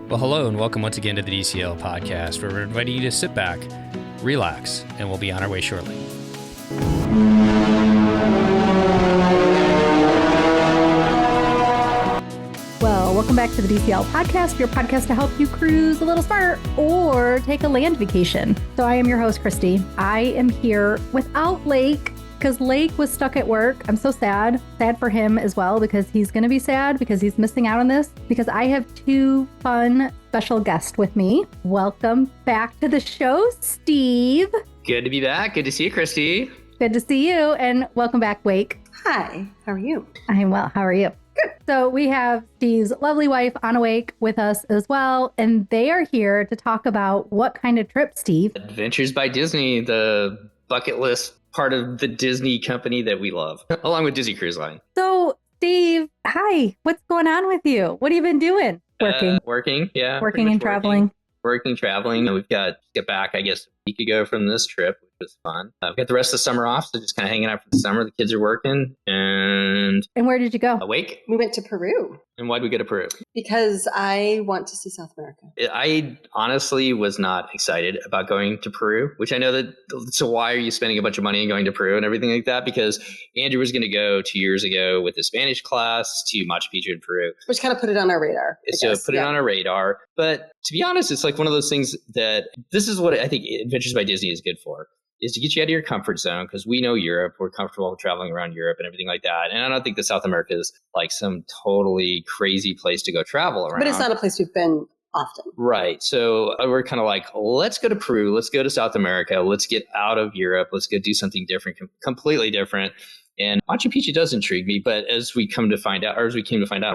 Well, hello and welcome once again to the DCL podcast, where we're inviting you to sit back, relax, and we'll be on our way shortly. Well, welcome back to the DCL podcast, your podcast to help you cruise a little smarter or take a land vacation. So I am your host, Christy. I am here without Lake because Lake was stuck at work. I'm so sad. Sad for him as well because he's going to be sad because he's missing out on this because I have two fun special guests with me. Welcome back to the show, Steve. Good to be back. Good to see you, Christy. Good to see you. And welcome back, Wake. Hi, how are you? I'm well. How are you? Good. So we have Steve's lovely wife, Anna Wake, with us as well. And they are here to talk about what kind of trip, Steve? Adventures by Disney, the bucket list part of the Disney company that we love, along with Disney Cruise Line. So, Steve, hi. What's going on with you? What have you been doing? Working, yeah. Working and traveling. Working, traveling. And we've got to get back, I guess, a week ago from this trip, which was fun. I've got the rest of the summer off, so just kind of hanging out for the summer. The kids are working. And where did you go? Awake. We went to Peru. And why'd we go to Peru? Because I want to see South America. I honestly was not excited about going to Peru, which I know that. So why are you spending a bunch of money and going to Peru and everything like that? Because Andrew was going to go 2 years ago with the Spanish class to Machu Picchu in Peru. Which kind of put it on our radar. So put it on our radar. But to be honest, it's like one of those things that this is what I think Adventures by Disney is good for, is to get you out of your comfort zone, because we know Europe. We're comfortable traveling around Europe and everything like that. And I don't think that South America is like some totally crazy place to go travel around. But it's not a place we've been often. Right. So we're kind of like, let's go to Peru. Let's go to South America. Let's get out of Europe. Let's go do something different, completely different. And Machu Picchu does intrigue me, but as we came to find out,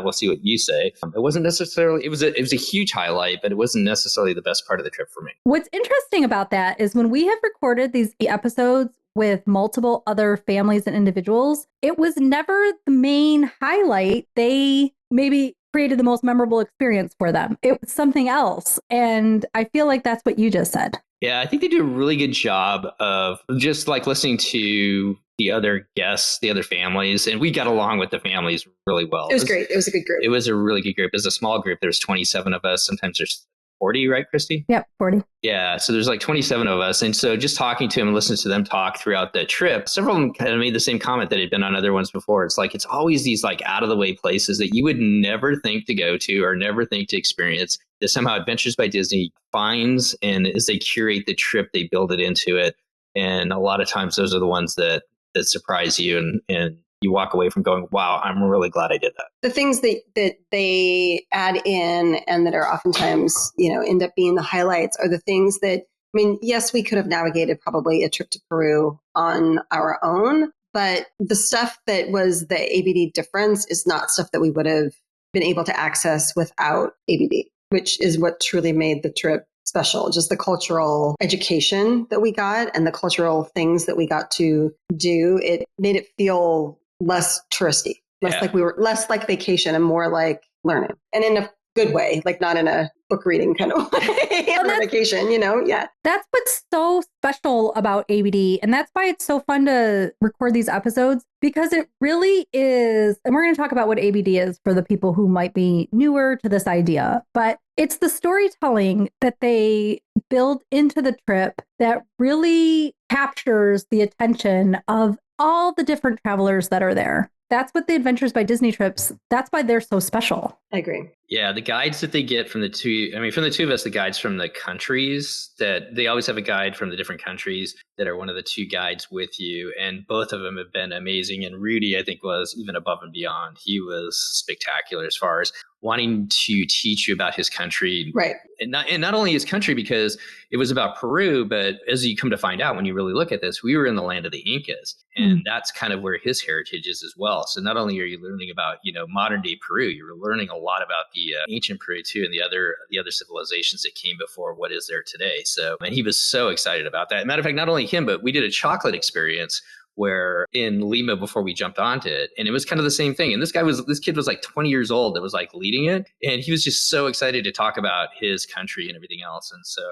we'll see what you say. It wasn't necessarily, it was a huge highlight, but it wasn't necessarily the best part of the trip for me. What's interesting about that is when we have recorded these episodes with multiple other families and individuals, it was never the main highlight. They maybe created the most memorable experience for them. It was something else. And I feel like that's what you just said. Yeah, I think they do a really good job of just like listening to the other guests, the other families, and we got along with the families really well. It was great. It was a good group. It was a really good group. It was a small group. There's 27 of us. Sometimes there's 40, right, Christy? Yep, 40. Yeah, so there's like 27 of us. And so just talking to them and listening to them talk throughout the trip, several of them kind of made the same comment that had been on other ones before. It's like, it's always these like out of the way places that you would never think to go to or never think to experience, that somehow Adventures by Disney finds, and as they curate the trip, they build it into it. And a lot of times those are the ones that surprise you and you walk away from going, wow, I'm really glad I did that. The things that they add in and that are oftentimes, end up being the highlights are the things that, I mean, yes, we could have navigated probably a trip to Peru on our own, but the stuff that was the ABD difference is not stuff that we would have been able to access without ABD, which is what truly made the trip special. Just the cultural education that we got and the cultural things that we got to do. It made it feel less touristy, less like vacation and more like learning, and in a good way, like not in a book reading kind of way or vacation, yeah. That's what's so special about ABD. And that's why it's so fun to record these episodes, because it really is. And we're going to talk about what ABD is for the people who might be newer to this idea, but it's the storytelling that they build into the trip that really captures the attention of all the different travelers that are there. That's what the Adventures by Disney trips, that's why they're so special. I agree. Yeah, the guides that they get from the two of us, the guides from the countries, that they always have a guide from the different countries that are one of the two guides with you. And both of them have been amazing. And Rudy, I think, was even above and beyond. He was spectacular as far as wanting to teach you about his country. Right. And not only his country, because it was about Peru, but as you come to find out, when you really look at this, we were in the land of the Incas. And that's kind of where his heritage is as well. So not only are you learning about, modern day Peru, you're learning a lot about the ancient Peru too, and the other civilizations that came before what is there today. So, and he was so excited about that. Matter of fact, not only him, but we did a chocolate experience where in Lima before we jumped onto it, and it was kind of the same thing. And this kid was like 20 years old that was like leading it, and he was just so excited to talk about his country and everything else. And so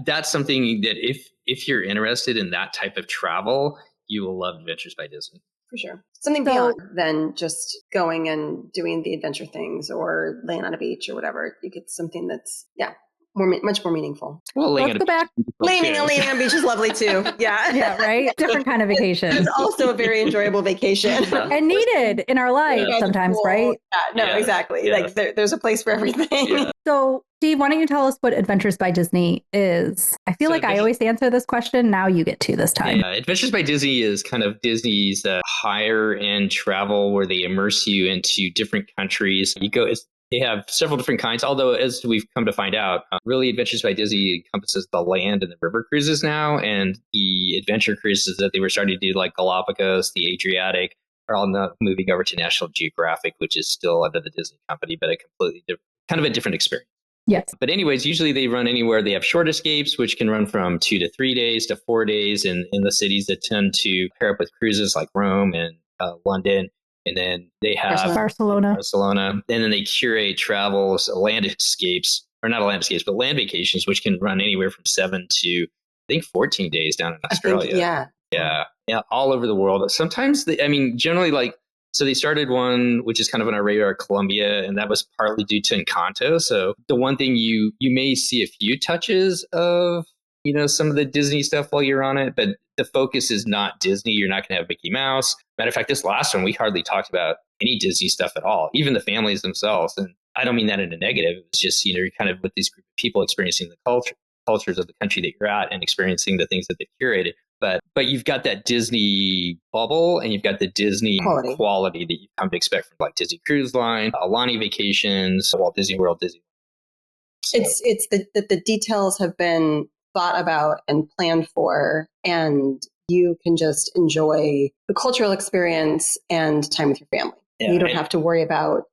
that's something that if you're interested in that type of travel, you will love Adventures by Disney. For sure. Something beyond than just going and doing the adventure things or laying on a beach or whatever. You get something that's, much more meaningful. Well, let's go back. Laying on a beach is lovely too. Yeah. Yeah, right? Different kind of vacation. It's also a very enjoyable vacation. And needed in our lives sometimes, right? Yeah, exactly. Like there's a place for everything. Yeah. So, Steve, why don't you tell us what Adventures by Disney is? I feel like I always answer this question. Now you get to this time. Yeah, Adventures by Disney is kind of Disney's higher end travel where they immerse you into different countries. They have several different kinds, although as we've come to find out, really Adventures by Disney encompasses the land and the river cruises now, and the adventure cruises that they were starting to do like Galapagos, the Adriatic, are all now moving over to National Geographic, which is still under the Disney company, but a completely different, kind of a different experience. Yes. But anyways, usually they run anywhere. They have short escapes, which can run from 2 to 3 days to 4 days in the cities that tend to pair up with cruises like Rome and London. And then they have Barcelona. And then they curate travels, land escapes, or not land escapes, but land vacations, which can run anywhere from 7 to, I think, 14 days down in Australia. Yeah, all over the world. Sometimes, generally, so they started one, which is kind of on our radar, Colombia, and that was partly due to Encanto. So the one thing you may see a few touches of, some of the Disney stuff while you're on it, but the focus is not Disney. You're not going to have Mickey Mouse. Matter of fact, this last one, we hardly talked about any Disney stuff at all, even the families themselves. And I don't mean that in a negative. It's just, you're kind of with these group of people experiencing the cultures of the country that you're at and experiencing the things that they've curated. But you've got that Disney bubble and you've got the Disney quality that you come to expect from like Disney Cruise Line, Alani Vacations, Walt Disney World, Disney. So, it's the details have been thought about and planned for, and you can just enjoy the cultural experience and time with your family. Yeah, you don't have to worry about,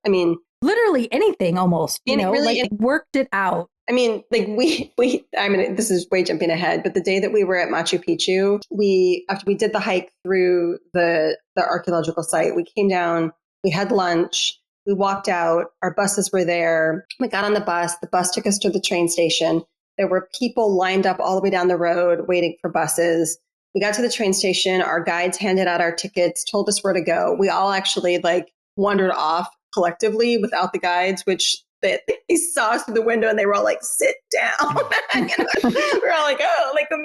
literally anything almost, worked it out. This is way jumping ahead, but the day that we were at Machu Picchu, after we did the hike through the archaeological site, we came down, we had lunch, we walked out, our buses were there. We got on the bus took us to the train station. There were people lined up all the way down the road waiting for buses. We got to the train station, our guides handed out our tickets, told us where to go. We all actually wandered off collectively without the guides, which they saw us through the window and they were all like, sit down. We're all like,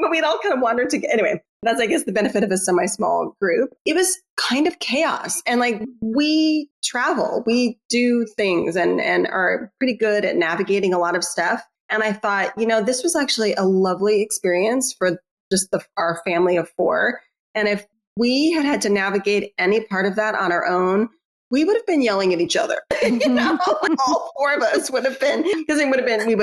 we'd all kind of wandered together. Anyway, that's, I guess, the benefit of a semi-small group. It was kind of chaos. And we travel, we do things and are pretty good at navigating a lot of stuff. And I thought, this was actually a lovely experience for just our family of 4. And if we had to navigate any part of that on our own, we would have been yelling at each other. All 4 of us would have been, because we would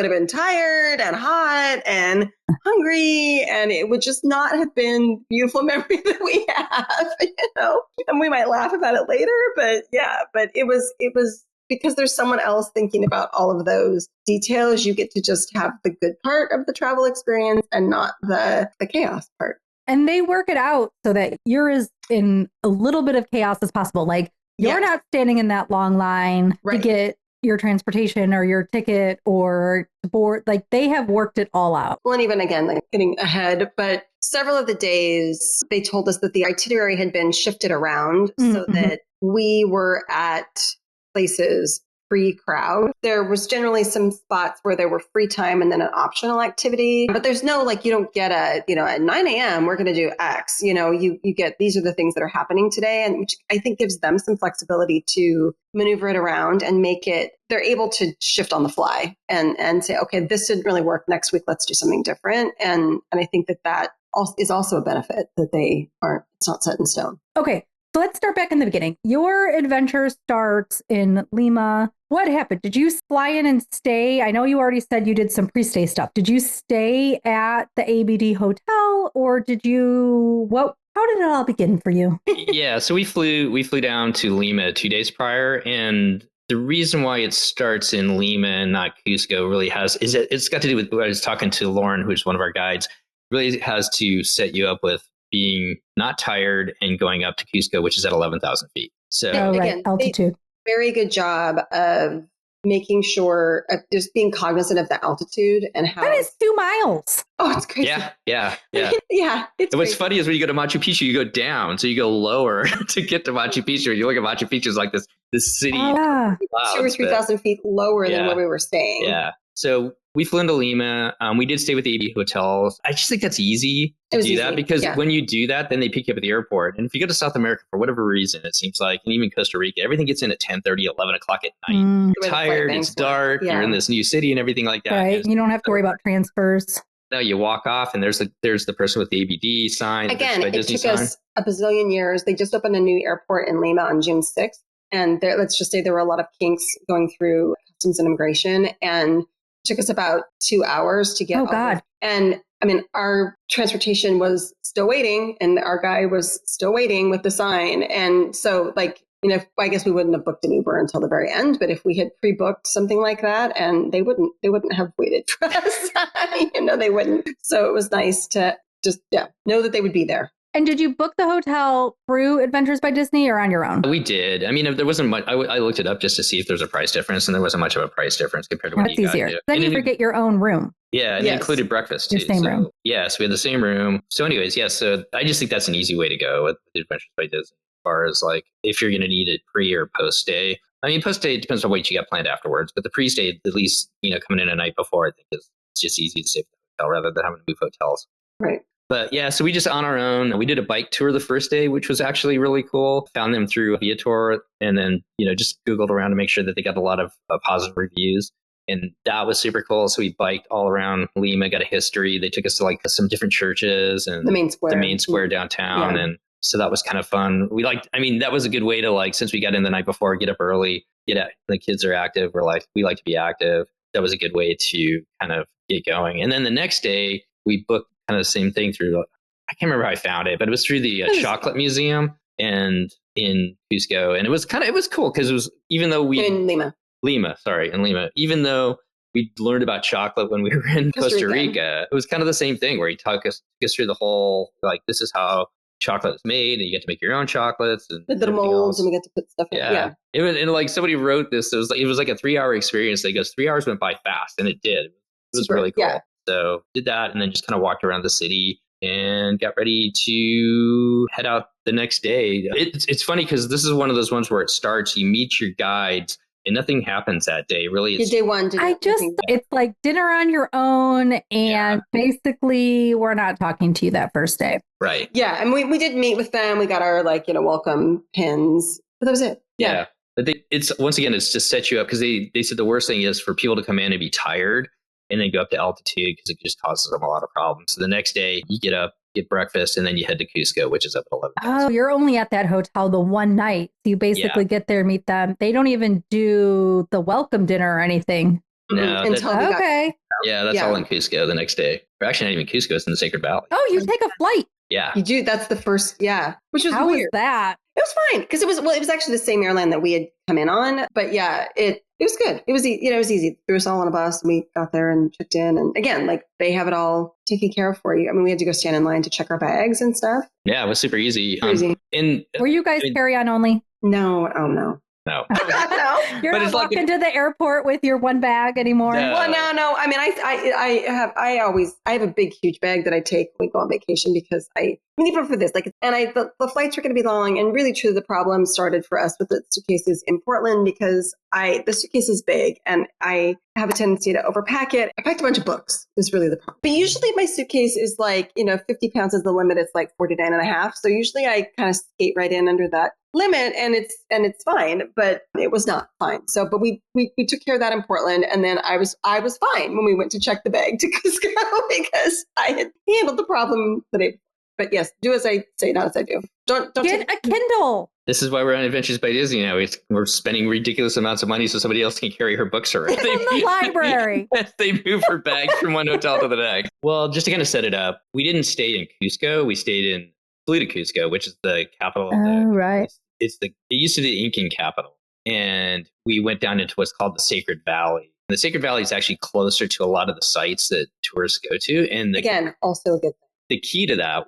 have been tired and hot and hungry, and it would just not have been beautiful memory that we have, And we might laugh about it later, but it was because there's someone else thinking about all of those details. You get to just have the good part of the travel experience and not the chaos part. And they work it out so that you're as in a little bit of chaos as possible. You're not standing in that long line to get your transportation or your ticket or the board. They have worked it all out. Well, and even again, getting ahead, but several of the days they told us that the itinerary had been shifted around so that we were at places pre-crowd. There was generally some spots where there were free time and then an optional activity, but there's no, you don't get at 9 a.m. we're going to do X, you get, these are the things that are happening today. And which I think gives them some flexibility to maneuver it around and they're able to shift on the fly and say, okay, this didn't really work. Next week, let's do something different. And I think that is also a benefit that it's not set in stone. Okay. So let's start back in the beginning. Your adventure starts in Lima. What happened? Did you fly in and stay? I know you already said you did some pre-stay stuff. Did you stay at the ABD hotel or how did it all begin for you? Yeah, so we flew down to Lima 2 days prior, and the reason why it starts in Lima and not Cusco really it's got to do with what I was talking to Lauren, who's one of our guides, really has to set you up with being not tired and going up to Cusco, which is at 11,000 feet. So again, altitude. Very good job of making sure, just being cognizant of the altitude and how. That is 2 miles. Oh, it's crazy. Yeah. Yeah. It's What's crazy. funny is when you go to Machu Picchu, you go down. So you go lower to get to Machu Picchu. You look at Machu Picchu as like this city. Yeah. 2,000 or 3,000 feet lower than where we were staying. Yeah. So we flew into Lima. We did stay with the AB hotels. I just think that's easy to do that because when you do that, then they pick you up at the airport. And if you go to South America, for whatever reason, it seems like, and even Costa Rica, everything gets in at 10:30, 11 o'clock at night. You're tired, it's dark, you're in this new city and everything like that. Right. You don't have to worry about transfers. No, you walk off and there's the person with the ABD sign. Again, it took us a bazillion years. They just opened a new airport in Lima on June 6th. And let's just say there were a lot of kinks going through customs and immigration. And it took us about 2 hours to get. Oh, God. And I mean, our transportation was still waiting and our guy was still waiting with the sign. And so I guess we wouldn't have booked an Uber until the very end, but if we had pre-booked something like that, and they wouldn't have waited for us, they wouldn't. So it was nice to just know that they would be there. And did you book the hotel through Adventures by Disney or on your own? We did. I mean, there wasn't much. I looked it up just to see if there's a price difference, and there wasn't much of a price difference compared to what you got. That's easier. Then you forget your own room. Yeah, and it included breakfast too. Your same room. Yes, we had the same room. So anyways, so I just think that's an easy way to go with Adventures by Disney. As far as like if you're going to need it pre or post stay. I mean, post stay depends on what you got planned afterwards, but the pre stay, at least coming in a night before, I think it's just easy to stay at the hotel rather than having to move hotels. Right. But yeah, so we just on our own. We did a bike tour the first day, which was actually really cool. Found them through Viator, and then just Googled around to make sure that they got a lot of positive reviews. And that was super cool. So we biked all around Lima, got a history. They took us to like some different churches and the main square downtown. Yeah. And so that was kind of fun. That was a good way to since we got in the night before, get up early, the kids are active. We like to be active. That was a good way to kind of get going. And then the next day we booked kind of the same thing through, I can't remember how I found it, but it was through the Chocolate Museum and in Cusco. And it was cool because it was, even though in Lima, even though we learned about chocolate when we were in Costa Rica, it was kind of the same thing where he took us through the whole, this is how chocolate is made, and you get to make your own chocolates and the little molds, and we get to put stuff in. Yeah. It was, and somebody wrote this. It was like a 3-hour experience. They goes 3 hours went by fast, and it did. It was really cool. Yeah. So did that, and then just kind of walked around the city and got ready to head out the next day. It's funny because this is one of those ones where it starts. You meet your guides. And nothing happens that day, really. It's day one. It's like dinner on your own, and basically we're not talking to you that first day. Right. Yeah, and we did meet with them. We got our welcome pins, but that was it. Yeah. But it's to set you up because they said the worst thing is for people to come in and be tired and then go up to altitude because it just causes them a lot of problems. So the next day you get up, get breakfast, and then you head to Cusco, which is up at 11. Oh, you're only at that hotel the one night. So you basically get there, meet them. They don't even do the welcome dinner or anything. No. Okay. That's all in Cusco the next day. Or actually, not even Cusco, it's in the Sacred Valley. Oh, you take a flight. Yeah. You do. That's the first, which was How weird. Was that? It was fine because it was actually the same airline that we had come in on. But it was good. It was it was easy. They threw us all on a bus and we got there and checked in. And again, they have it all taken care of for you. I mean, we had to go stand in line to check our bags and stuff. Yeah, it was super easy. Were you guys carry-on only? No. Oh, no. No. You're not walking to the airport with your one bag anymore. No. Well, no. I mean, I have a big, huge bag that I take when we go on vacation because even for this, the flights are going to be long, and really, truly, the problem started for us with the suitcases in Portland because the suitcase is big, and I have a tendency to overpack it. I packed a bunch of books. Is really the problem. But usually, my suitcase is 50 pounds is the limit. It's 49 and a half. So usually, I kind of skate right in under that limit, and it's fine, but it was not fine. So, but we took care of that in Portland, and then I was fine when we went to check the bag to Cusco because I had handled the problem the day before. But yes, do as I say, not as I do. Don't get a Kindle. This is why we're on Adventures by Disney now. We're spending ridiculous amounts of money so somebody else can carry her books around. From the library. They move her bags from one hotel to the next. Well, just to kind of set it up, we didn't stay in Cusco. We flew to Cusco, which is the capital. Right. It used to be the Incan capital. And we went down into what's called the Sacred Valley. And the Sacred Valley is actually closer to a lot of the sites that tourists go to. And again, also a good thing. The key to that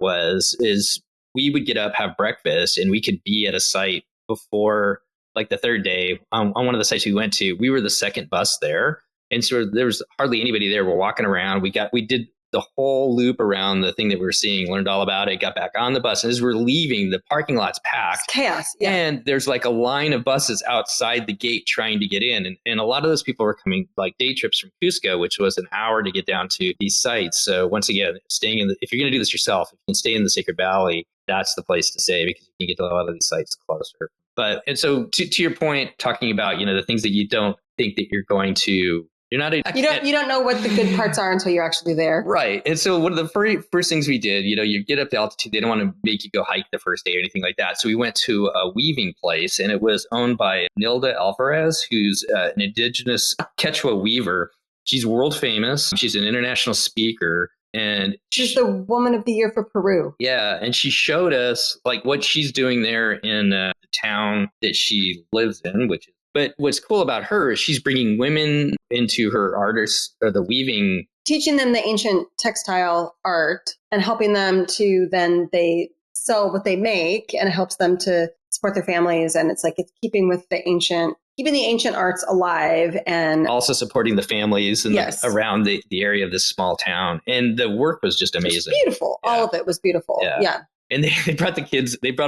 is we would get up, have breakfast, and we could be at a site before like the third day on one of the sites we went to, we were the second bus there. And so there was hardly anybody there. We're walking around. We did the whole loop around the thing that we were seeing, learned all about it, got back on the bus. And as we're leaving, the parking lot's packed. It's chaos. Yeah. And there's like a line of buses outside the gate trying to get in. And a lot of those people were coming like day trips from Cusco, which was an hour to get down to these sites. So once again, if you're going to do this yourself, if you can stay in the Sacred Valley, that's the place to stay because you can get to a lot of these sites closer. And so to your point, talking about, the things that you don't think that you're going to, you don't know what the good parts are until you're actually there. Right. And so one of the first things we did, you get up to altitude. They don't want to make you go hike the first day or anything like that. So we went to a weaving place, and it was owned by Nilda Alvarez, who's an indigenous Quechua weaver. She's world famous. She's an international speaker. And she's the Woman of the Year for Peru. Yeah. And she showed us like what she's doing there in the town that she lives in, but what's cool about her is she's bringing women into her artists or the weaving. Teaching them the ancient textile art and helping them to then they sell what they make, and it helps them to support their families. And it's keeping the ancient arts alive and also supporting the families and around the area of this small town. And the work was just amazing. It was beautiful. Yeah. All of it was beautiful. Yeah. And they brought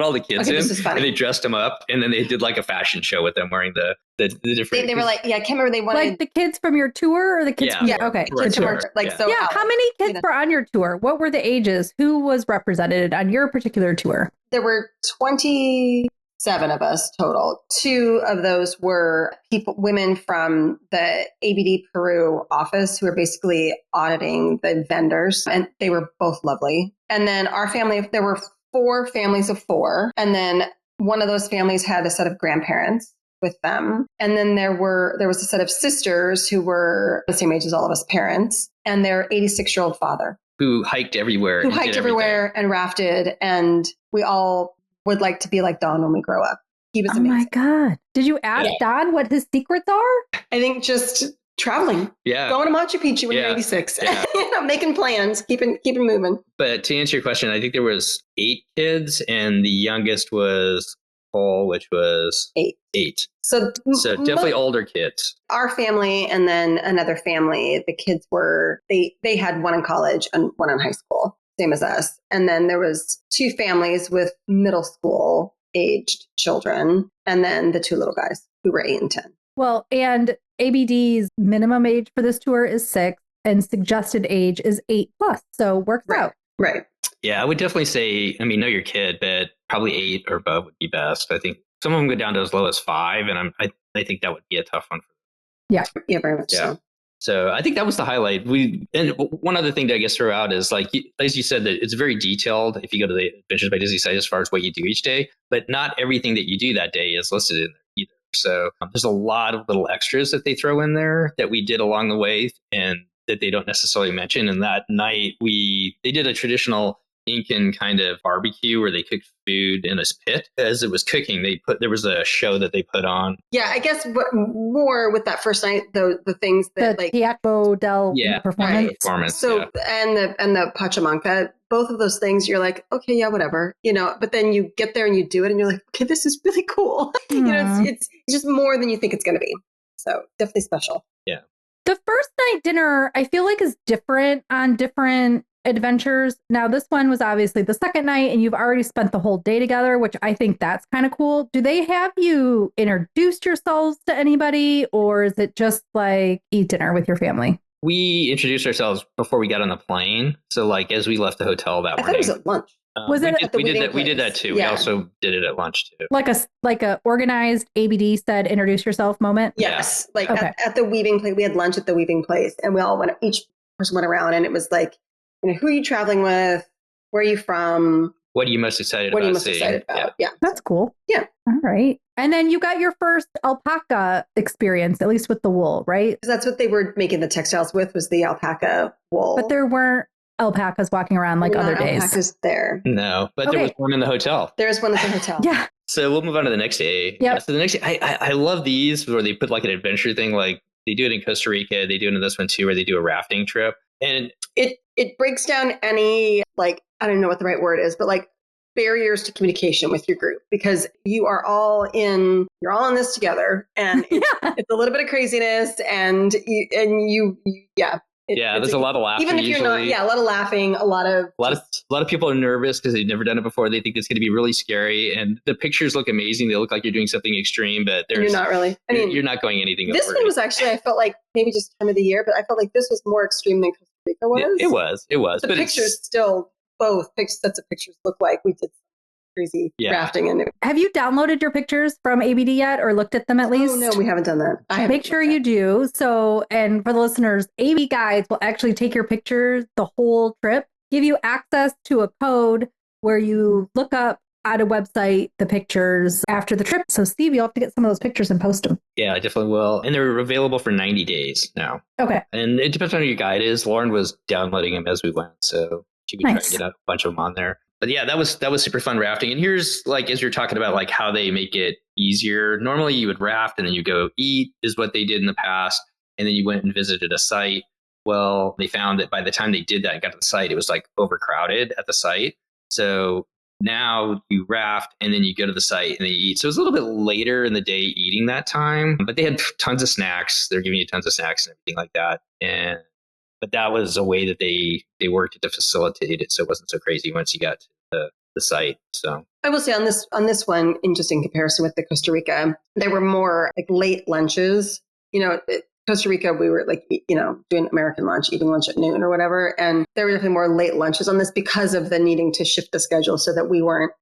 all the kids in, and they dressed them up, and then they did like a fashion show with them wearing the different. They were like, I can't remember. They wanted like the kids from your tour or the kids. Okay. Kids from so. Yeah. How many kids were on your tour? What were the ages? Who was represented on your particular tour? There were 27 of us total. 2 of those were women from the ABD Peru office who were basically auditing the vendors, and they were both lovely. And then our family, there were 4 families of 4. And then one of those families had a set of grandparents with them. And then there was a set of sisters who were the same age as all of us parents, and their 86-year-old father. Who hiked everywhere. And rafted. And we all would like to be like Don when we grow up. He was amazing. Oh my God. Did you ask Don what his secrets are? I think just traveling. Yeah. Going to Machu Picchu when you're 86. Yeah. Making plans, keeping moving. But to answer your question, I think there was 8 kids, and the youngest was Cole, which was 8. So definitely older kids. Our family and then another family, the kids they had one in college and one in high school, same as us. And then there was 2 families with middle school aged children, and then the 2 little guys who were 8 and 10. Well, and ABD's minimum age for this tour is 6 and suggested age is 8+. So works out. Right. Yeah, I would definitely say, know your kid, but probably 8 or above would be best. I think some of them go down to as low as 5, and I think that would be a tough one for them. Yeah, very much so. So I think that was the highlight. And one other thing to, I guess, throw out is as you said, that it's very detailed if you go to the Adventures by Disney site as far as what you do each day, but not everything that you do that day is listed in there either. So there's a lot of little extras that they throw in there that we did along the way and that they don't necessarily mention. And that night they did a traditional Incan kind of barbecue where they cooked food in a pit. As it was cooking, there was a show that they put on. Yeah, I guess more with that first night, the things that the Teatro del performance. Performance. So and the Pachamanca, both of those things, you're like, okay, yeah, whatever, But then you get there and you do it, and you're like, okay, this is really cool. It's just more than you think it's going to be. So definitely special. Yeah. The first night dinner, I feel like is different on different adventures. Now, this one was obviously the second night, and you've already spent the whole day together, which I think that's kind of cool. Do they have you introduce yourselves to anybody, or is it just like eat dinner with your family? We introduced ourselves before we got on the plane. So as we left the hotel that morning. I thought it was at lunch. Was it at the we did that too. Yeah. We also did it at lunch too. Like a organized ABD said, introduce yourself moment? Yes. At the weaving place. We had lunch at the weaving place, and we all each person went around, and it was like, who are you traveling with? Where are you from? What are you most excited about? Excited about? Yeah. That's cool. Yeah. All right. And then you got your first alpaca experience, at least with the wool, right? Because that's what they were making the textiles with, was the alpaca wool. But there weren't alpacas walking around like other days. Alpacas there. No, but there was one in the hotel. There's one at the hotel. Yeah. So we'll move on to the next day. Yeah. So the next day, I love these where they put like an adventure thing. Like they do it in Costa Rica. They do it in this one too, where they do a rafting trip. And it breaks down any, I don't know what the right word is, but barriers to communication with your group because you're all in this together, and it's a little bit of craziness, and there's a lot of laughter. Even if you're not, a lot of laughing, a lot of people are nervous because they've never done it before. They think it's going to be really scary, and the pictures look amazing. They look like you're doing something extreme, but you're not really. I mean, you're not going anything. This one was actually, I felt like maybe just time of the year, but I felt like this was more extreme than Costa Rica was. It was. The pictures still, both sets of pictures look like we did crazy rafting in it. Have you downloaded your pictures from ABD yet or looked at them at least? Oh, no, we haven't done that. Make sure you do. So, and for the listeners, ABD guides will actually take your pictures the whole trip, give you access to a code where you look up at a website the pictures after the trip. So, Steve, you'll have to get some of those pictures and post them. Yeah, I definitely will. And they're available for 90 days now. Okay. And it depends on who your guide is. Lauren was downloading them as we went, so she could try to get a bunch of them on there. But yeah, that was super fun rafting. And here's like, as you're talking about like how they make it easier. Normally you would raft and then you go eat is what they did in the past. And then you went and visited a site. Well, they found that by the time they did that and got to the site, it was like overcrowded at the site. So now you raft and then you go to the site and then you eat. So it was a little bit later in the day eating that time, but they had tons of snacks. They're giving you tons of snacks and everything like that. But that was a way that they worked to facilitate it, so it wasn't so crazy once you got to the site. So I will say on this one, in comparison with the Costa Rica, there were more like late lunches. Costa Rica, we were like doing American lunch, eating lunch at noon or whatever, and there were definitely more late lunches on this because of the needing to shift the schedule so that we were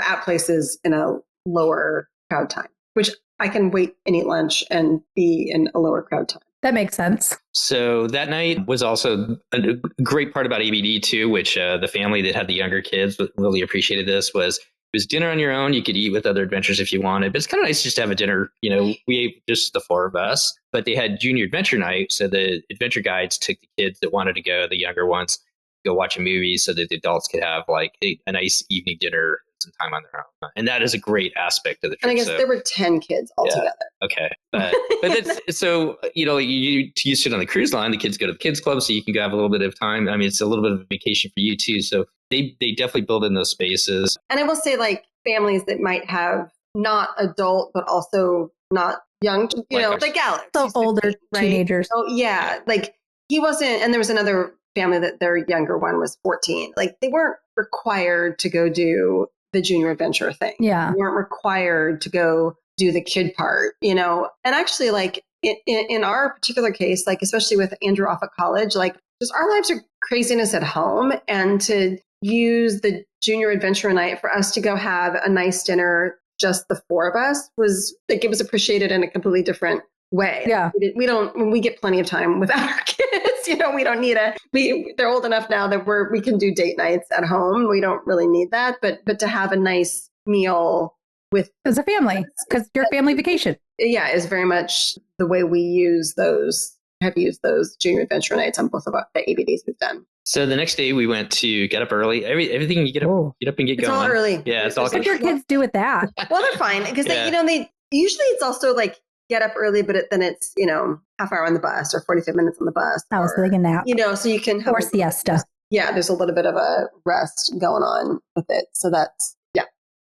at places in a lower crowd time, which I can wait and eat lunch and be in a lower crowd time. That makes sense. So that night was also a great part about ABD too, which the family that had the younger kids really appreciated this, was it was dinner on your own. You could eat with other adventurers if you wanted, but it's kind of nice just to have a dinner. We ate just the four of us, but they had junior adventure night. So the adventure guides took the kids that wanted to go, the younger ones, go watch a movie so that the adults could have like a nice evening dinner, some time on their own. And that is a great aspect of the trip. And I guess there were 10 kids altogether. Okay. But that's, so, you sit on the cruise line, the kids go to the kids club, so you can go have a little bit of time. I mean, it's a little bit of a vacation for you too. So they definitely build in those spaces. And I will say like families that might have not adult, but also not young, like Alex. So older teenagers. Oh yeah. Like he wasn't, and there was another family that their younger one was 14. Like they weren't required to go do the junior adventure thing. Yeah. They weren't required to go do the kid part, and actually like in our particular case, like especially with Andrew off at college, like just our lives are craziness at home, and to use the junior adventure night for us to go have a nice dinner, just the four of us, was like, it was appreciated in a completely different way. Yeah. We get plenty of time without our kids. We don't need they're old enough now that we can do date nights at home. We don't really need that, but to have a nice meal with as a family, because your family vacation. Yeah, is very much the way we have used those junior adventure nights on both of the ABDs we've done. So the next day we went to get up early. Everything you get up and get going. It's all early. Yeah, it's all. What your kids do with that? Well, they're fine because they usually it's also like get up early, but then it's half hour on the bus or 45 minutes on the bus. I was thinking nap. So you can have or siesta. Yeah, there's a little bit of a rest going on with it. So that's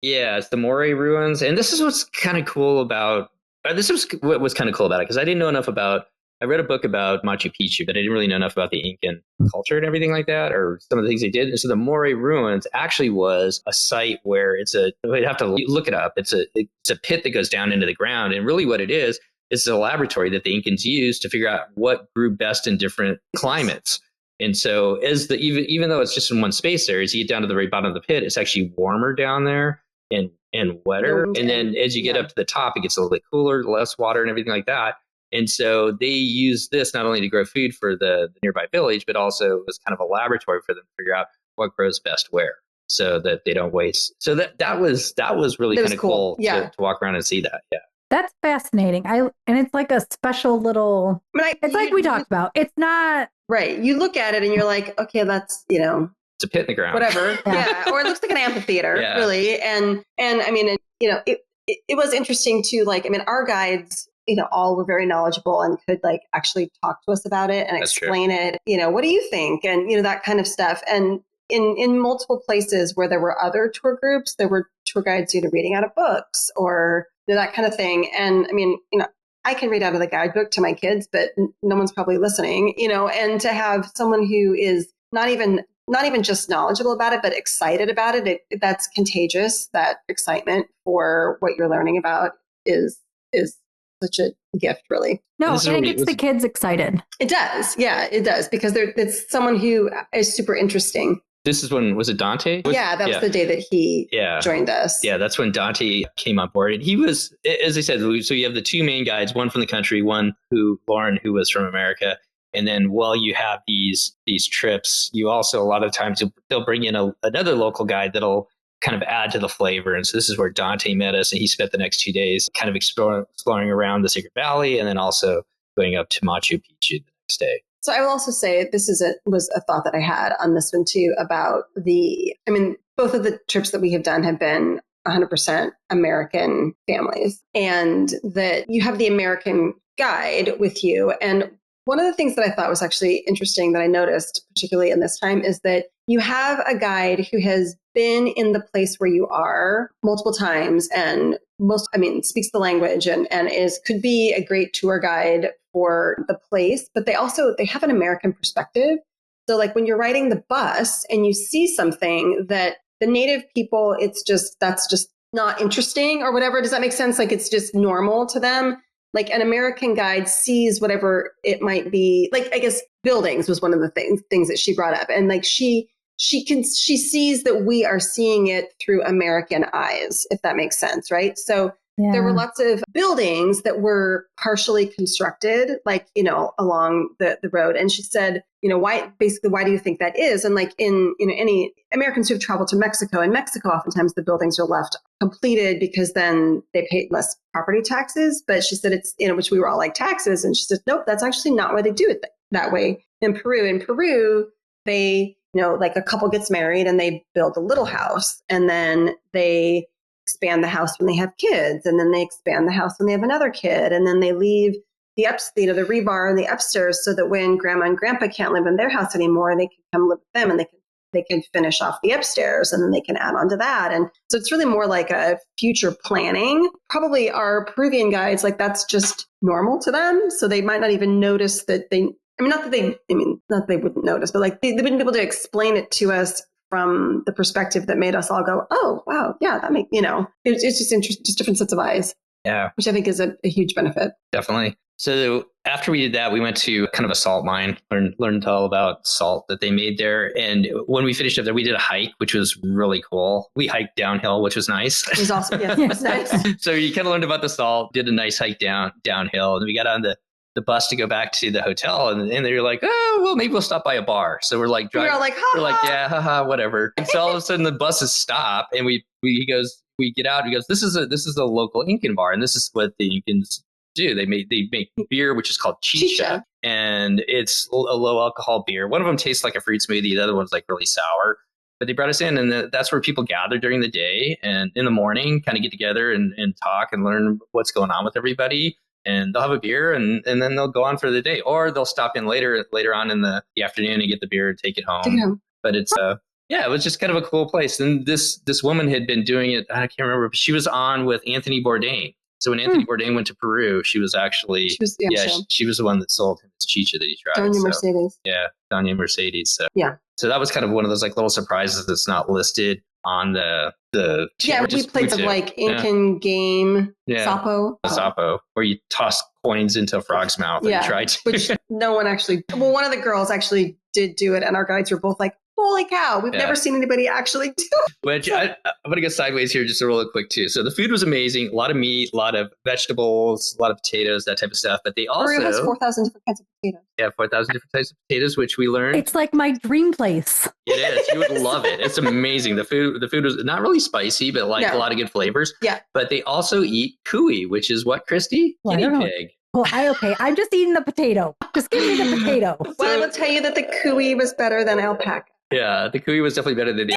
Yeah, it's the Moray ruins, and this is what's kind of cool about. This was what was kind of cool about it, because I didn't know enough about. I read a book about Machu Picchu, but I didn't really know enough about the Incan culture and everything like that, or some of the things they did. And so the Moray ruins actually was a site where we'd have to look it up. It's a pit that goes down into the ground, and really what it is a laboratory that the Incans used to figure out what grew best in different climates. And so even though it's just in one space there, as you get down to the very bottom of the pit, it's actually warmer down there and wetter. And then as you get up to the top, it gets a little bit cooler, less water and everything like that. And so they use this not only to grow food for the nearby village, but also as kind of a laboratory for them to figure out what grows best where, so that they don't waste. So that was really kind of cool to walk around and see that. Yeah. That's fascinating. And it's like a special little, it's like we talked about. It's not. Right. You look at it and you're like, okay, that's, it's a pit in the ground. Whatever. Yeah. Or it looks like an amphitheater, really. And I mean, it was interesting too. Like, I mean, our guides, all were very knowledgeable and could like actually talk to us about it and explain it. What do you think? And, that kind of stuff. And in multiple places where there were other tour groups, there were tour guides either reading out of books or that kind of thing. And I mean, I can read out of the guidebook to my kids, but no one's probably listening, and to have someone who is not even just knowledgeable about it, but excited about it, that's contagious. That excitement for what you're learning about is such a gift, really. No, and it gets the kids excited. It does. Yeah, it does. Because it's someone who is super interesting. This is when, was it Dante? That was the day that he joined us. Yeah, that's when Dante came on board. And he was, as I said, so you have the two main guides, one from the country, Lauren, who was from America. And then while you have these trips, you also, a lot of times, they'll bring in another local guide that'll kind of add to the flavor. And so this is where Dante met us, and he spent the next 2 days kind of exploring around the Sacred Valley, and then also going up to Machu Picchu the next day. So I will also say this was a thought that I had on this one too about both of the trips that we have done have been 100% American families, and that you have the American guide with you. And one of the things that I thought was actually interesting that I noticed, particularly in this time, is that you have a guide who has been in the place where you are multiple times and speaks the language and could be a great tour guide for the place, but they have an American perspective. So like when you're riding the bus and you see something that the native people, that's just not interesting or whatever. Does that make sense? Like it's just normal to them. Like an American guide sees whatever it might be. Like, I guess buildings was one of the things that she brought up. And like she sees that we are seeing it through American eyes, if that makes sense, right? So there were lots of buildings that were partially constructed, like, along the road. And she said, why do you think that is? And like in any Americans who've traveled to Mexico, in Mexico, oftentimes the buildings are left completed because then they pay less property taxes. But she said it's, which we were all like taxes. And she said, nope, that's actually not why they do it that way in Peru. In Peru, they, like a couple gets married and they build a little house, and then they expand the house when they have kids, and then they expand the house when they have another kid, and then they leave the the rebar and the upstairs so that when grandma and grandpa can't live in their house anymore, they can come live with them, and they can finish off the upstairs, and then they can add on to that. And so it's really more like a future planning. Probably our Peruvian guides, like that's just normal to them, so they might not even notice that not that they wouldn't notice, but like they wouldn't be able to explain it to us from the perspective that made us all go, oh, wow, yeah, that makes, it's just interesting, just different sets of eyes. Yeah. Which I think is a huge benefit. Definitely. So after we did that, we went to kind of a salt mine, learned all about salt that they made there. And when we finished up there, we did a hike, which was really cool. We hiked downhill, which was nice. It was awesome. Yeah, it was nice. So you kind of learned about the salt, did a nice hike downhill. And we got on the bus to go back to the hotel, and they were like, oh, well, maybe we'll stop by a bar. So we're like, driving, we're like, yeah, haha, whatever. And so all of a sudden the buses stop, and we get out. He goes, this is a local Incan bar, and this is what the Incans do. They make beer, which is called chicha, and it's a low alcohol beer. One of them tastes like a fruit smoothie. The other one's like really sour. But they brought us in, and that's where people gather during the day, and in the morning kind of get together and talk and learn what's going on with everybody. And they'll have a beer, and then they'll go on for the day, or they'll stop in later on in the afternoon and get the beer and take it home. But it's it was just kind of a cool place. And this woman had been doing it. I can't remember, but she was on with Anthony Bourdain. So when Anthony Bourdain went to Peru, she was actually she was the one that sold him his chicha that he tried. Doña Mercedes. Yeah, Doña Mercedes. So so that was kind of one of those like little surprises that's not listed on the we played some like Incan game sapo. Sapo, where you toss coins into a frog's mouth and you try to. Which no one actually, one of the girls actually did do it, and our guides were both like, holy cow, we've never seen anybody actually do it. Which I'm going to go sideways here just real quick too. So the food was amazing. A lot of meat, a lot of vegetables, a lot of potatoes, that type of stuff. But they also... Peru has 4,000 different kinds of potatoes. Yeah, 4,000 different types of potatoes, which we learned. It's like my dream place. It is. You would love it. It's amazing. The food was not really spicy, but like a lot of good flavors. Yeah. But they also eat cuy, which is what, Christy? Well, guinea pig. Well, I'm just eating the potato. Just give me the potato. Well, I will tell you that the cuy was better than alpaca. Yeah, the cuy was definitely better than the...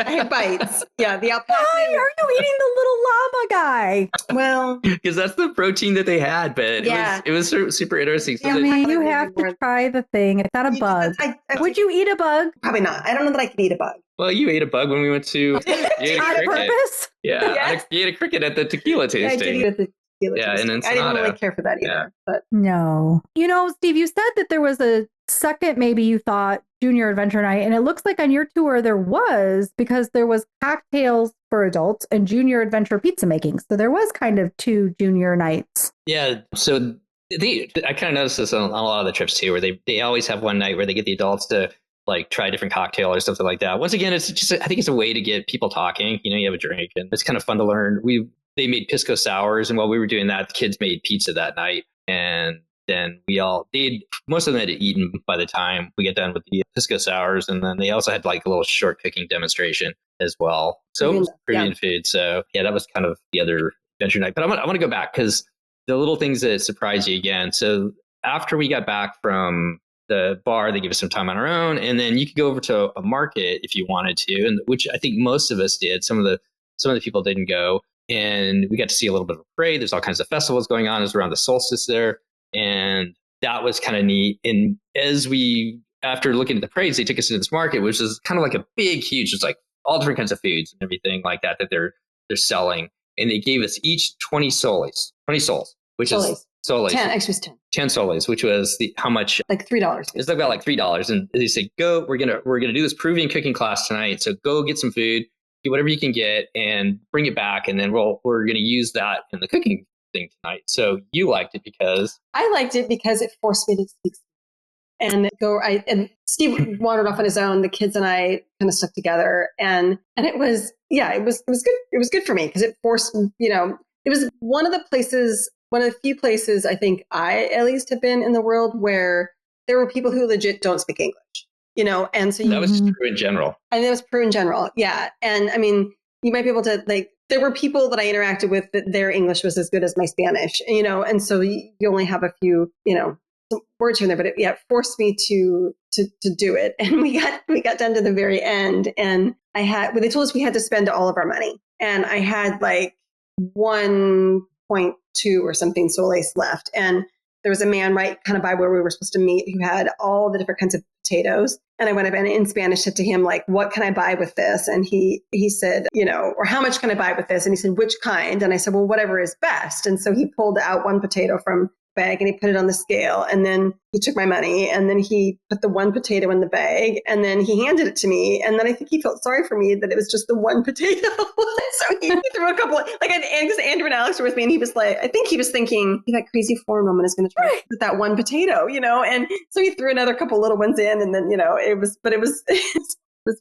I had bites. Yeah, the alpaca. Why are you eating the little llama guy? Well, because that's the protein that they had, but it was super interesting. So I mean, you have to try the thing. It's not a bug. Would you eat a bug? Probably not. I don't know that I could eat a bug. Well, you ate a bug when we went to On purpose? Yeah, Yes. you ate a cricket at the tequila tasting. I did eat at the tequila tasting. and I didn't really care for that either. But no. You know, Steve, you said that there was a second, maybe you thought, junior adventure night, and it looks like on your tour there was, because there was cocktails for adults and junior adventure pizza making. So there was kind of two junior nights. Yeah. So I kind of noticed this on a lot of the trips too, where they always have one night where they get the adults to like try a different cocktail or something like that. Once again, it's just, I think it's a way to get people talking. You know, you have a drink and it's kind of fun to learn. They made pisco sours, and while we were doing that, the kids made pizza that night. And then most of them had eaten by the time we get done with the pisco sours. And then they also had like a little short cooking demonstration as well. So it was Peruvian food. So yeah, that was kind of the other adventure night. But I want to go back because the little things that surprise you again. So after we got back from the bar, they gave us some time on our own, and then you could go over to a market if you wanted to, and which I think most of us did. Some of the people didn't go, and we got to see a little bit of a parade. There's all kinds of festivals going on. It was around the solstice there, and that was kind of neat. And after looking at the parades, they took us into this market, which is kind of like a big, huge, it's like all different kinds of foods and everything like that they're selling. And they gave us each 20 soles, which is soles. 10, actually 10. 10 soles, which was how much? Like $3. It's about like $3. And they say, go, we're gonna do this Peruvian cooking class tonight. So go get some food, get whatever you can get, and bring it back. And then we're gonna use that in the cooking thing tonight. So you liked it because I liked it because it forced me to speak. And Steve wandered off on his own. The kids and I kind of stuck together, and it was good. It was good for me because it forced, it was one of the few places I think I at least have been in the world where there were people who legit don't speak English, and so that was just Peru in general. And that was Peru in general, yeah. And I mean, you might be able to there were people that I interacted with that their English was as good as my Spanish, and so you only have a few, some words here and there, but it forced me to do it. And we got done to the very end, and they told us we had to spend all of our money, and I had like 1.2 or something soles left, and there was a man right kind of by where we were supposed to meet who had all the different kinds of potatoes. And I went up and in Spanish said to him, like, what can I buy with this? And he said, or how much can I buy with this? And he said, which kind? And I said, well, whatever is best. And so he pulled out one potato from bag and he put it on the scale, and then he took my money, and then he put the one potato in the bag, and then he handed it to me, and then I think he felt sorry for me that it was just the one potato. So he threw a couple because Andrew and Alex were with me, and he was like, I think he was thinking that crazy foreign woman is going to try to put that one potato, and so he threw another couple little ones in, and then it was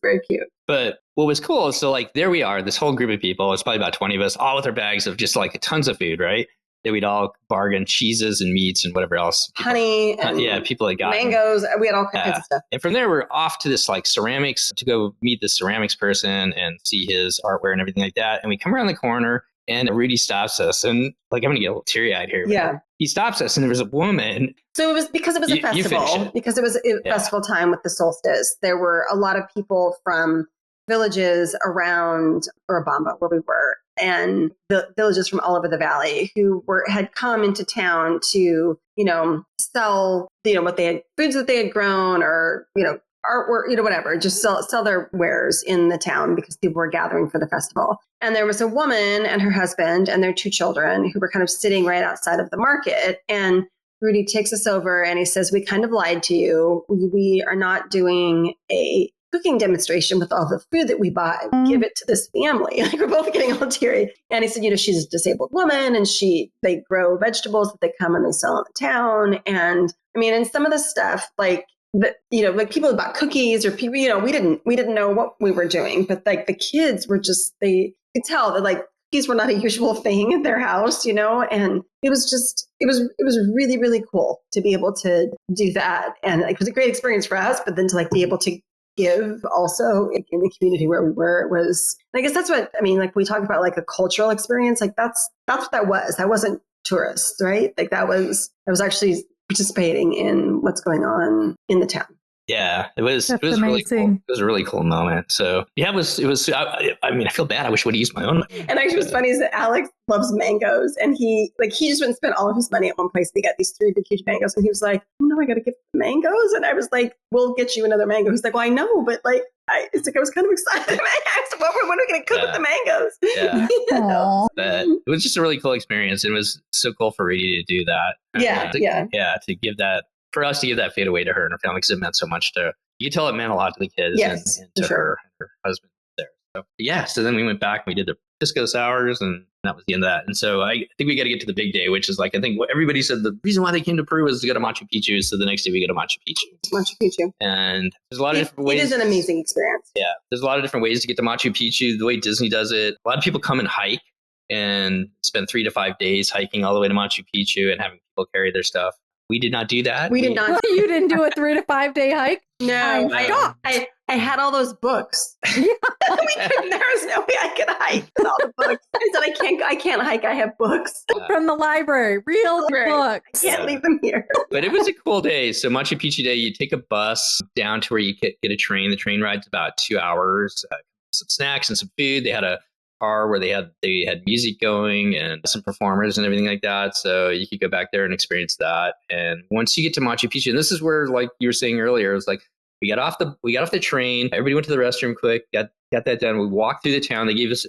very cute. But what was cool is, so like there we are, this whole group of people, it's probably about 20 of us, all with our bags of just like tons of food, right? That we'd all bargain cheeses and meats and whatever else. Honey. And people had got mangoes. We had all kinds of stuff. And from there, we're off to this like ceramics to go meet this ceramics person and see his artware and everything like that. And we come around the corner and Rudy stops us. And like, I'm going to get a little teary eyed here. Yeah. He stops us and there was a woman. So it was because it was a festival, because it was a festival time with the solstice. There were a lot of people from villages around Urubamba, where we were, and the villages from all over the valley who had come into town to, sell, what they had, foods that they had grown, or, artwork, whatever, just sell their wares in the town because people were gathering for the festival. And there was a woman and her husband and their 2 children who were kind of sitting right outside of the market. And Rudy takes us over and he says, we kind of lied to you. We are not doing a cooking demonstration with all the food that we buy. Give it to this family. Like, we're both getting all teary. And he said, she's a disabled woman, and they grow vegetables that they come and they sell in the town. And I mean, and some of the stuff, like people bought cookies, or people, we didn't know what we were doing, but like the kids were just, they could tell that like cookies were not a usual thing in their house, and it was really, really cool to be able to do that. And like, it was a great experience for us, but then to like be able to give also in the community where we were, it was, I guess that's what I mean, like we talk about like a cultural experience, like that's what that was. That wasn't tourists, right? Like I was actually participating in what's going on in the town. Yeah, it was. That's It was really cool. amazing. It was a really cool moment. So yeah, it was. It was. I mean, I feel bad. I wish I would have used my own. And actually, what's funny is that Alex loves mangoes, and he just went and spent all of his money at one place. They got these 3 big, huge mangoes, and he was like, "Oh no, I got to get mangoes." And I was like, "We'll get you another mango." He's like, "Well, I know, but like, I was kind of excited." I asked, "What are we going to cook with the mangoes?" Yeah. You know? But it was just a really cool experience. It was so cool for Reedy to do that. To give that, for us to give that fade away to her and her family, because it meant so much to, you could tell it meant a lot to the kids and to her and her husband there. So yeah, so then we went back and we did the pisco sours, and that was the end of that. And so I think we got to get to the big day, which is like, I think what everybody said the reason why they came to Peru was to go to Machu Picchu. So the next day we go to Machu Picchu. Machu Picchu. And there's a lot of different ways. It is an amazing experience. Yeah, there's a lot of different ways to get to Machu Picchu. The way Disney does it, a lot of people come and hike and spend 3 to 5 days hiking all the way to Machu Picchu and having people carry their stuff. We did not do that. We did not. You didn't do a 3 to 5 day hike? No, I had all those books. There was no way I could hike with all the books. I said, I can't hike. I have books from the library, real books. I can't leave them here. But it was a cool day. So Machu Picchu Day, you take a bus down to where you get a train. The train ride's about 2 hours. Some snacks and some food. They had a car where they had music going and some performers and everything like that. So you could go back there and experience that. And once you get to Machu Picchu, and this is where, like you were saying earlier, it was like we got off the train. Everybody went to the restroom quick. Got that done. We walked through the town. They gave us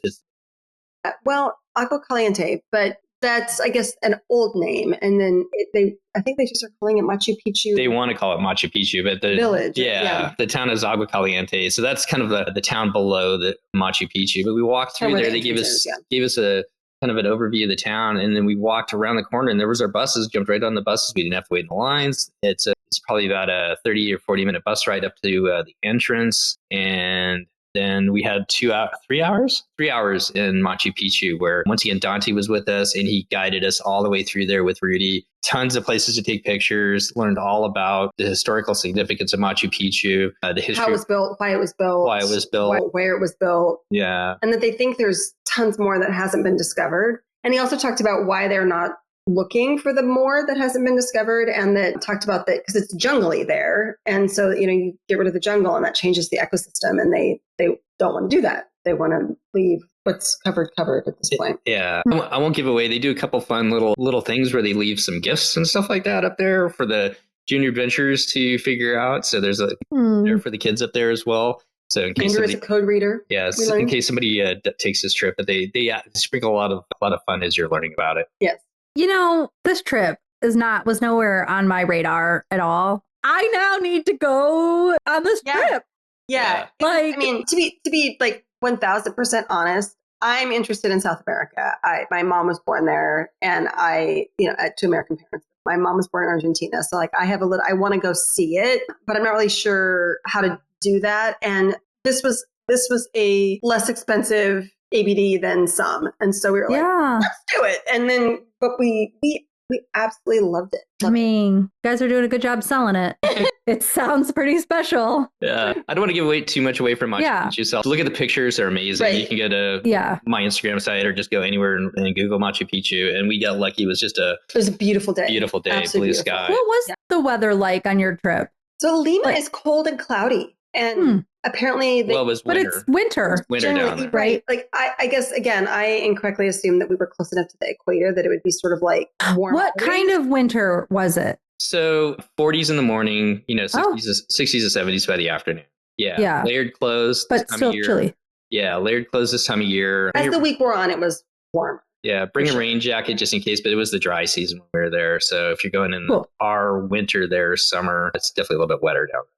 Agua Caliente, but that's, I guess, an old name. And then I think they just are calling it Machu Picchu. They want to call it Machu Picchu, but the village. Yeah, the town is Agua Caliente. So that's kind of the town below the Machu Picchu. But we walked through there. They gave us a kind of an overview of the town, and then we walked around the corner, and there was our buses. Jumped right on the buses. We didn't have to wait in the lines. It's probably about a 30 or 40-minute bus ride up to the entrance, and then we had 3 hours in Machu Picchu, where once again, Dante was with us and he guided us all the way through there with Rudy. Tons of places to take pictures, learned all about the historical significance of Machu Picchu, the history. How it was built, why it was built, where it was built. Yeah. And that they think there's tons more that hasn't been discovered. And he also talked about why they're not looking for the more that hasn't been discovered, and that talked about that because it's jungly there, and so you get rid of the jungle and that changes the ecosystem, and they don't want to do that. They want to leave what's covered at this point. Yeah, I won't give away. They do a couple fun little things where they leave some gifts and stuff like that up there for the junior adventurers to figure out. So there's there for the kids up there as well. So in case Andrew is a code reader. Yes, in case somebody takes this trip, but they sprinkle a lot of fun as you're learning about it. Yes. This trip was nowhere on my radar at all. I now need to go on this trip. Yeah. Like, I mean, to be like 1000% honest, I'm interested in South America. My mom was born there, and to American parents. My mom was born in Argentina. So like I want to go see it, but I'm not really sure how to do that. And this was a less expensive ABD than some. And so we were like, let's do it. And then, but we absolutely loved it. You guys are doing a good job selling it. It sounds pretty special. Yeah. I don't want to give too much away from Machu Picchu. So look at the pictures. They're amazing. Right. You can go to my Instagram site or just go anywhere and Google Machu Picchu. And we got lucky. It was a beautiful day. Beautiful day. Absolutely blue sky. What was the weather like on your trip? So Lima is cold and cloudy. And apparently, it was winter. But it's winter. It's winter down there. Right? Like I guess again, I incorrectly assumed that we were close enough to the equator that it would be sort of like warm. What kind of winter was it? So 40s in the morning, 60s to 70s by the afternoon. Yeah. Layered clothes, but still chilly. Yeah, layered clothes this time of year. As the week wore on, it was warm. Yeah, bring a rain jacket just in case, but it was the dry season when we were there. So if you're going in our winter there, summer, it's definitely a little bit wetter down there.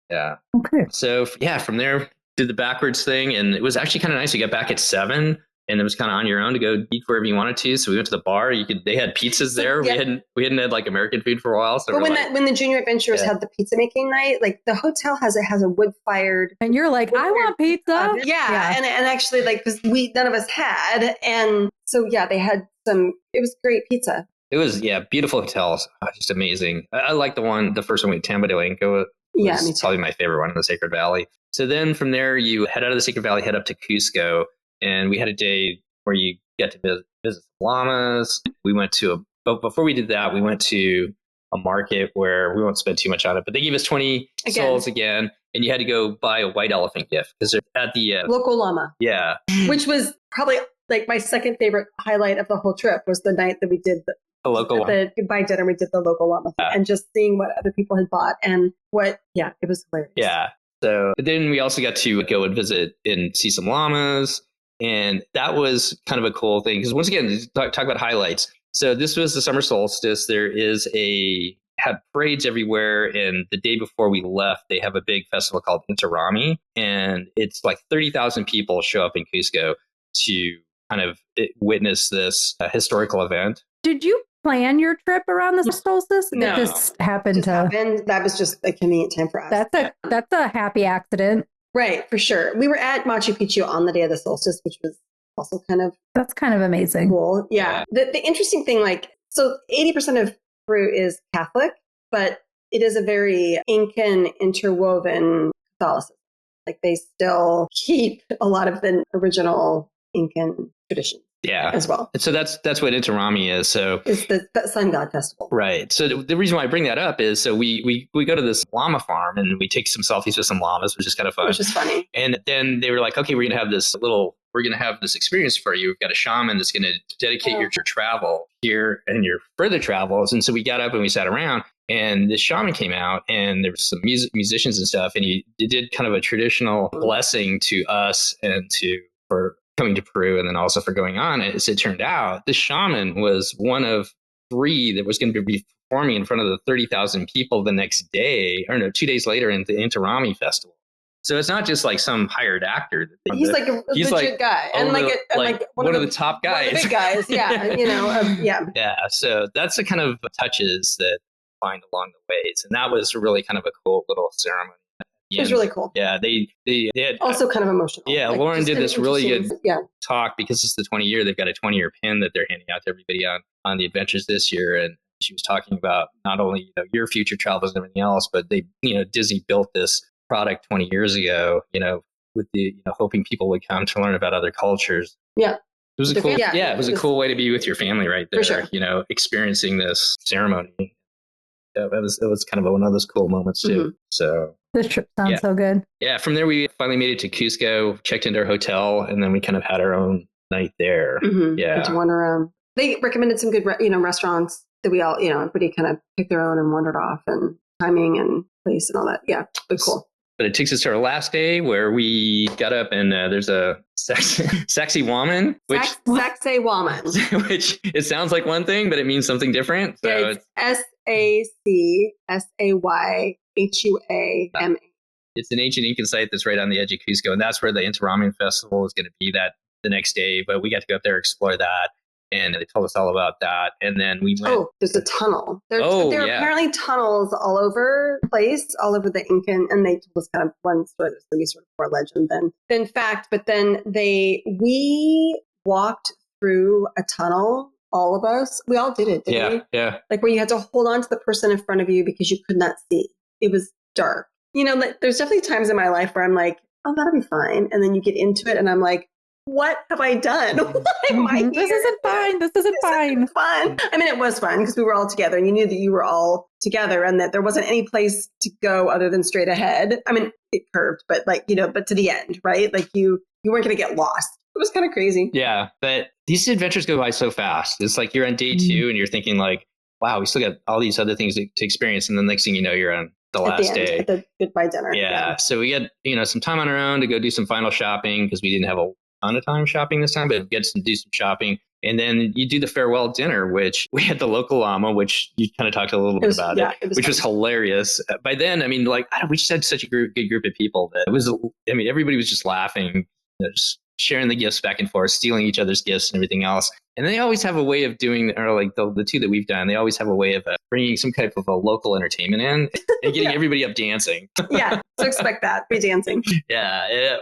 Yeah. Okay. So from there, did the backwards thing, and it was actually kind of nice. You got back at 7, and it was kind of on your own to go eat wherever you wanted to. So we went to the bar. They had pizzas there. We hadn't had like American food for a while. So but when the junior adventurers had the pizza making night, like the hotel has a wood fired, and you're like, I want pizza. And actually like because none of us had, and so they had some. It was great pizza. It was beautiful hotels, just amazing. I like the first one we Tambo de Lenco. Yeah, me too. Probably my favorite one in the Sacred Valley. So then from there, you head out of the Sacred Valley, head up to Cusco, and we had a day where you get to visit llamas. We went to but before we did that, we went to a market where we won't spend too much on it, but they gave us 20 souls again, and you had to go buy a white elephant gift because they're at the local llama. Yeah. Which was probably like my second favorite highlight of the whole trip was the night that we did the local the goodbye dinner. We did the local llama thing, and just seeing what other people had bought and it was hilarious. Yeah. So then we also got to go and visit and see some llamas. And that was kind of a cool thing because once again, talk about highlights. So this was the summer solstice. There had parades everywhere. And the day before we left, they have a big festival called Inti. And it's like 30,000 people show up in Cusco to kind of witness this historical event. Did you plan your trip around the solstice? No. It just happened. That was just a convenient time for us. That's a happy accident. Right, for sure. We were at Machu Picchu on the day of the solstice, which was also that's kind of amazing. Cool. Yeah. The interesting thing, so 80% of Peru is Catholic, but it is a very Incan interwoven Catholicism. Like they still keep a lot of the original Incan tradition. Yeah, as well. So that's what Inti is. So it's the Sun God Festival, right? So the reason why I bring that up is so we go to this llama farm and we take some selfies with some llamas, which is kind of fun. Which is funny. And then they were like, okay, we're gonna have this experience for you. We've got a shaman that's gonna dedicate your travel here and your further travels. And so we got up and we sat around, and this shaman came out, and there was some musicians and stuff, and he did kind of a traditional blessing to us and for coming to Peru, and then also for going on. As it turned out, this shaman was one of 3 that was going to be performing in front of the 30,000 people the next day, 2 days later in the Inti Festival. So it's not just like some hired actor. He's like a legit guy, and one of the top guys, one of the big guys. Yeah, yeah. Yeah. So that's the kind of touches that I find along the ways, and that was really kind of a cool little ceremony. It was really cool. Yeah, they had also kind of emotional. Yeah, Lauren did this really good talk because it's the 20-year. They've got a 20-year pin that they're handing out to everybody on the adventures this year, and she was talking about not only your future travels and everything else, but they Disney built this product 20 years ago. With the hoping people would come to learn about other cultures. Yeah, it was a cool. Yeah, it was a cool way to be with your family right there. For sure. Experiencing this ceremony. It was kind of one of those cool moments too. Mm-hmm. So this trip sounds so good. Yeah, from there we finally made it to Cusco, checked into our hotel, and then we kind of had our own night there. Mm-hmm. Yeah, to wander around. They recommended some good restaurants that we all everybody kind of picked their own and wandered off, and timing and place and all that. Yeah, but cool. But it takes us to our last day where we got up and there's a sexy woman. Sexy woman. Which it sounds like one thing, but it means something different. So yeah, it's SACSAYHUAMA. It's an ancient Incan site that's right on the edge of Cusco, and that's where the Inti Festival is going to be the next day. But we got to go up there, explore that. And they told us all about that. And then we went. Oh, there's a tunnel. There are apparently tunnels all over the place, all over the Incan. And they told us kind of one story that's going to be sort of more legend than fact. But then we walked through a tunnel, all of us. We all did it, didn't we? Yeah. Like where you had to hold on to the person in front of you because you could not see. It was dark. There's definitely times in my life where I'm like, oh, that'll be fine. And then you get into it and I'm like, what have I done? Why am I here? This isn't fine. This isn't fine. Fun. I mean, it was fun because we were all together and you knew that you were all together and that there wasn't any place to go other than straight ahead. I mean, it curved, but but to the end, right? Like you weren't going to get lost. It was kind of crazy. Yeah. But these adventures go by so fast. It's like you're on day 2 and you're thinking like, wow, we still got all these other things to experience. And the next thing you know, you're on the last day. At the goodbye dinner. Yeah. So we had, some time on our own to go do some final shopping because we didn't have a ton of time shopping this time, but get to do some shopping. And then you do the farewell dinner, which we had the local llama, which you kind of talked a little bit about which was hilarious. By then, I mean, we just had such a good group of people that everybody was just laughing, just sharing the gifts back and forth, stealing each other's gifts and everything else. And they always have a way of doing, or like the 2 that we've done, they always have a way of bringing some type of a local entertainment in and getting everybody up dancing. Yeah, so expect that. Be dancing. Yeah.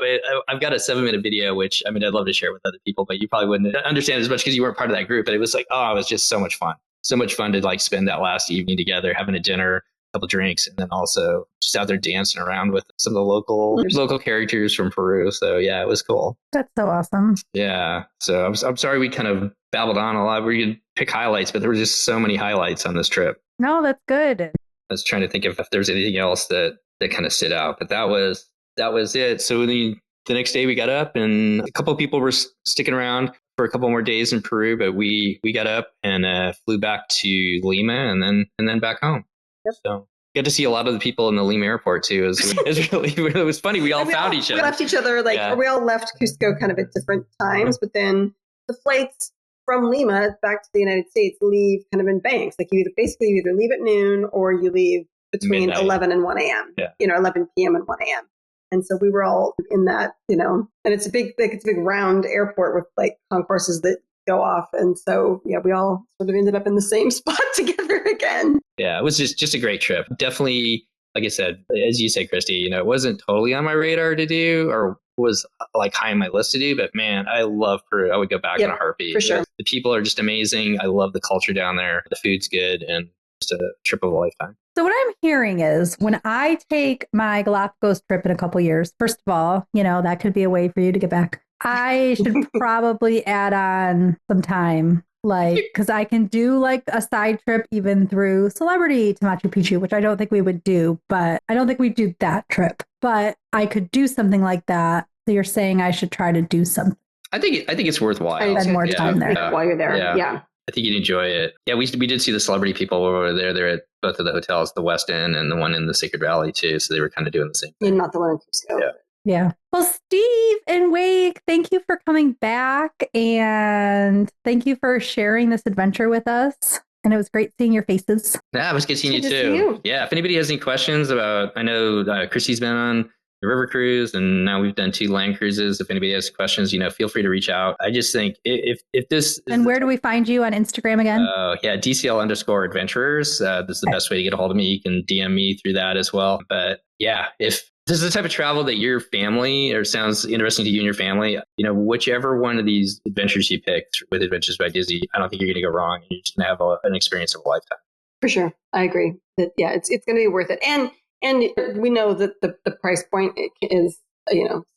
I've got a 7-minute video, which I'd love to share with other people, but you probably wouldn't understand as much because you weren't part of that group. But it was like, it was just so much fun. So much fun to spend that last evening together, having a dinner, couple drinks, and then also just out there dancing around with some of the local characters from Peru. So yeah, it was cool. That's so awesome. Yeah. So I'm sorry we kind of babbled on a lot. We could pick highlights, but there were just so many highlights on this trip. No, that's good. I was trying to think if there's anything else that kind of stood out, but that was it. So the next day we got up, and a couple of people were sticking around for a couple more days in Peru, but we got up and flew back to Lima and then back home. Yep. So got to see a lot of the people in the Lima airport too. It was funny. We all found each other. We left each other we all left Cusco kind of at different times, but then the flights from Lima back to the United States leave kind of in banks. Like you either leave at noon or you leave between midnight. 11 and 1 a.m. Yeah. 11 p.m. and 1 a.m. And so we were all in that, and it's a big round airport with like concourses that go off. And so, yeah, we all sort of ended up in the same spot together again. Yeah, it was just a great trip. Definitely, like I said, as you say, Christy, it wasn't totally on my radar to do or was like high on my list to do, but man, I love Peru. I would go back in a heartbeat. For sure. The people are just amazing. I love the culture down there. The food's good and just a trip of a lifetime. So what I'm hearing is when I take my Galapagos trip in a couple years, first of all, that could be a way for you to get back. I should probably add on some time, because I can do like a side trip even through Celebrity to Machu Picchu, which I don't think we would do, but I don't think we'd do that trip, but I could do something like that. So you're saying I should try to do something. I think it's worthwhile. Spend more time there. While you're there. Yeah. I think you'd enjoy it. Yeah, we did see the celebrity people over there. They're at both of the hotels, the West End and the one in the Sacred Valley too. So they were kind of doing the same thing. And not the one in Cusco. Yeah. Well, Steve and Wake, thank you for coming back and thank you for sharing this adventure with us. And it was great seeing your faces. Yeah, it was good seeing you too. Yeah, if anybody has any questions about, I know Christy's been on the river cruise and now we've done 2 land cruises. If anybody has questions, feel free to reach out. I just think if this and where do we find you on Instagram again? DCL_adventurers. This is the best way to get a hold of me. You can DM me through that as well. But yeah, if this is the type of travel that your family or sounds interesting to you and your family, whichever one of these adventures you pick with Adventures by Disney, I don't think you're going to go wrong. You're just going to have an experience of a lifetime. For sure. I agree that, it's going to be worth it. And we know that the price point is,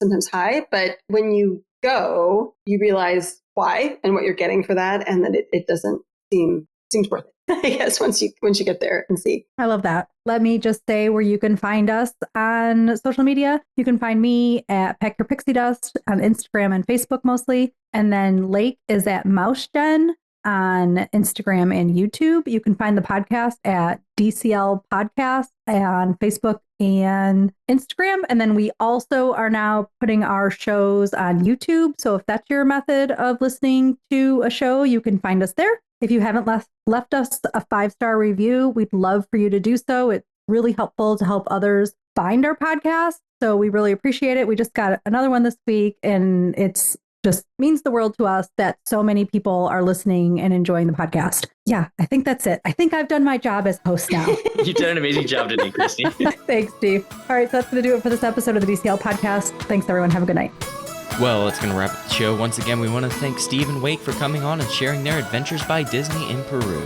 sometimes high, but when you go, you realize why and what you're getting for that. And that it doesn't seems worth it. I guess once you get there and see. I love that. Let me just say where you can find us on social media. You can find me at Pack Your Pixie Dust on Instagram and Facebook mostly. And then Lake is at MouseGen on Instagram and YouTube. You can find the podcast at DCL Podcast on Facebook and Instagram. And then we also are now putting our shows on YouTube. So if that's your method of listening to a show, you can find us there. If you haven't left us a 5-star review, we'd love for you to do so. It's really helpful to help others find our podcast. So we really appreciate it. We just got another one this week, and it's just means the world to us that so many people are listening and enjoying the podcast. Yeah, I think that's it. I think I've done my job as host now. You've done an amazing job today, Christy. Thanks, Steve. All right, so that's going to do it for this episode of the DCL podcast. Thanks, everyone. Have a good night. Well, that's going to wrap up the show. Once again, we want to thank Steve and Wake for coming on and sharing their adventures by Disney in Peru.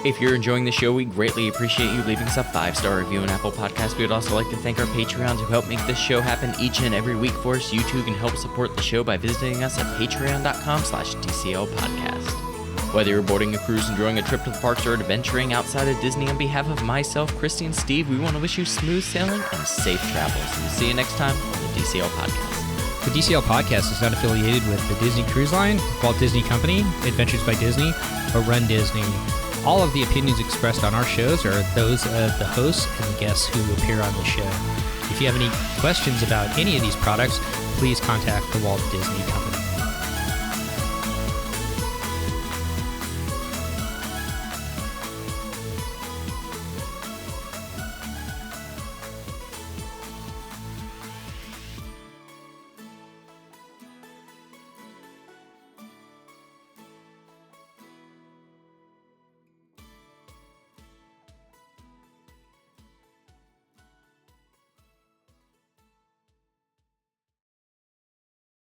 If you're enjoying the show, we greatly appreciate you leaving us a 5-star review on Apple Podcasts. We would also like to thank our Patreons who help make this show happen each and every week for us. You too can help support the show by visiting us at patreon.com/DCLpodcast. Whether you're boarding a cruise, enjoying a trip to the parks, or adventuring outside of Disney, on behalf of myself, Christy, and Steve, we want to wish you smooth sailing and safe travels. We'll see you next time on the DCL Podcast. The DCL Podcast is not affiliated with the Disney Cruise Line, Walt Disney Company, Adventures by Disney, or Run Disney. All of the opinions expressed on our shows are those of the hosts and guests who appear on the show. If you have any questions about any of these products, please contact the Walt Disney Company.